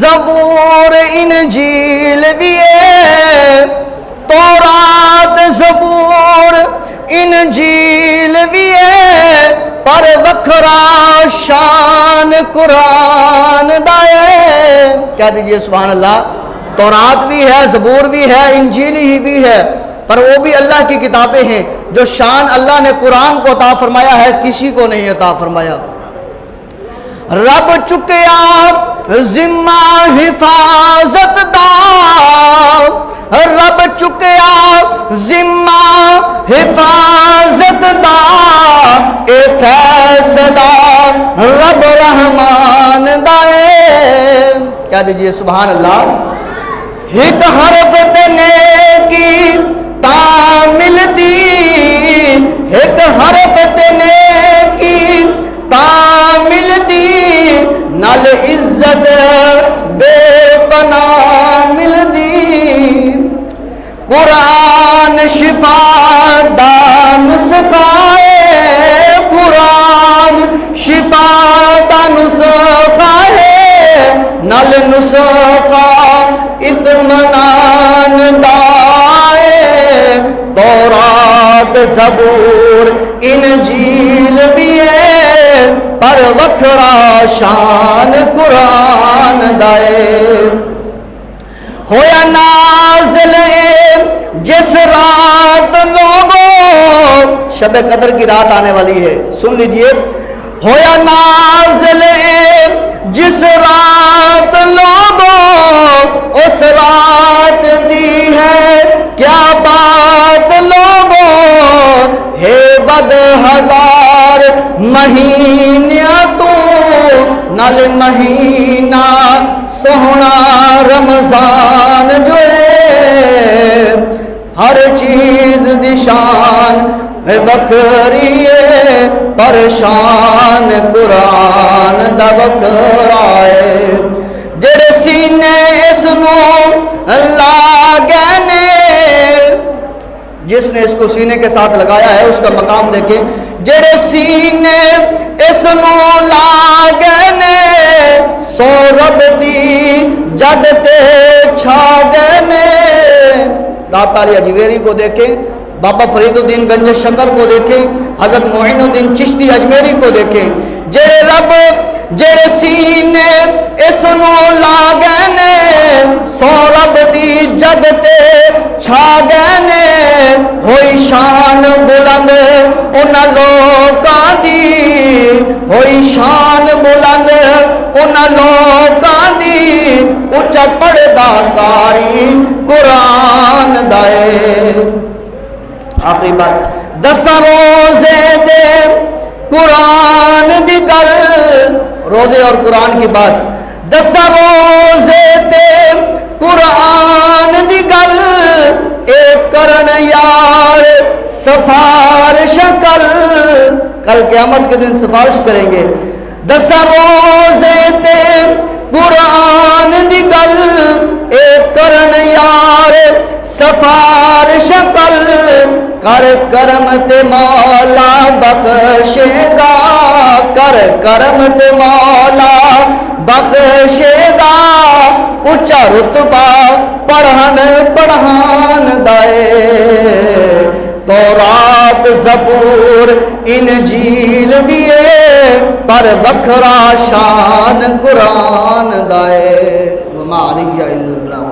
زبور انجیل بھی ہے، تورات زبور انجیل بھی ہے، پر وکھرا شان قرآن دا ہے۔ کہہ دیجئے سبحان اللہ۔ تورات بھی ہے، زبور بھی ہے، انجیل ہی بھی ہے، پر وہ بھی اللہ کی کتابیں ہیں۔ جو شان اللہ نے قرآن کو عطا فرمایا ہے کسی کو نہیں عطا فرمایا۔ رب چکیا ذمہ حفاظت دا، رب چکیا ذمہ حفاظت دا، اے فیصلہ رب رحمان دا ہے۔ کہہ دیجئے سبحان اللہ۔ ایک حرف تے نیکی تا ملدی، ایک حرف تے نیکی تا ملدی، نال عزت بے پناہ ملدی۔ قرآن شفا دا نسخہ ہے، قرآن شفا دا نسخہ ہے، نال نسخہ اطمینان دا ہے۔ تورات زبور انجیل بھی ہے، پر وکھرا شان قرآن دا ہے۔ ہویا نازل جس رات لوگوں، شب قدر کی رات آنے والی ہے، سن لیجئے۔ ہویا نازل جس رات لوگوں، اس رات دی ہے کیا بات لوگوں، ہے بد ہزار مہینیاں تو، نال مہینہ سونا رمضان جو ہے، ہر چیز دی شان بکھری ہے، پر شان قرآن دا بکھرا ہے۔ جڑے سینے اس نو لاگے نے، جس نے اس کو سینے کے ساتھ لگایا ہے اس کا مقام دیکھیں۔ جڑے سینے اس نو لاگے نے، سو رب دی جد تے چھاگے نے۔ داتا علی اجویری کو دیکھیں، بابا فرید الدین گنج شکر کو دیکھیں، حضرت معین الدین چشتی اجمیری کو دیکھیں۔ جڑے رب جڑے سینے اس نو لاگے نے، سو رب دی جد تے چھاگے نے، ہوئی شان بلند انہاں لوکاں دی، ہوئی شان بلند انہاں لوکاں دی، اچا پڑھدا کاری قرآن دا ہے۔ آخری بات، 10 روزے دے قرآن دی گل، روزے اور قرآن کی بات۔ 10 روزے دے قرآن دی گل، اے کرن یار سفارش کل، کل قیامت کے دن سفارش کریں گے۔ 10 روزے دے قرآن دی گل، اے کرن یار سفارش کل، کر کرم تے مولا بخشے گا، کر کرم تے مولا بخشے گا، اچا رتبہ پڑھن پڑھان دائے۔ تورات زبور انجیل بھی ہے، پر وکھرا شان قرآن دائے۔ وما علیہ الا البلاغ۔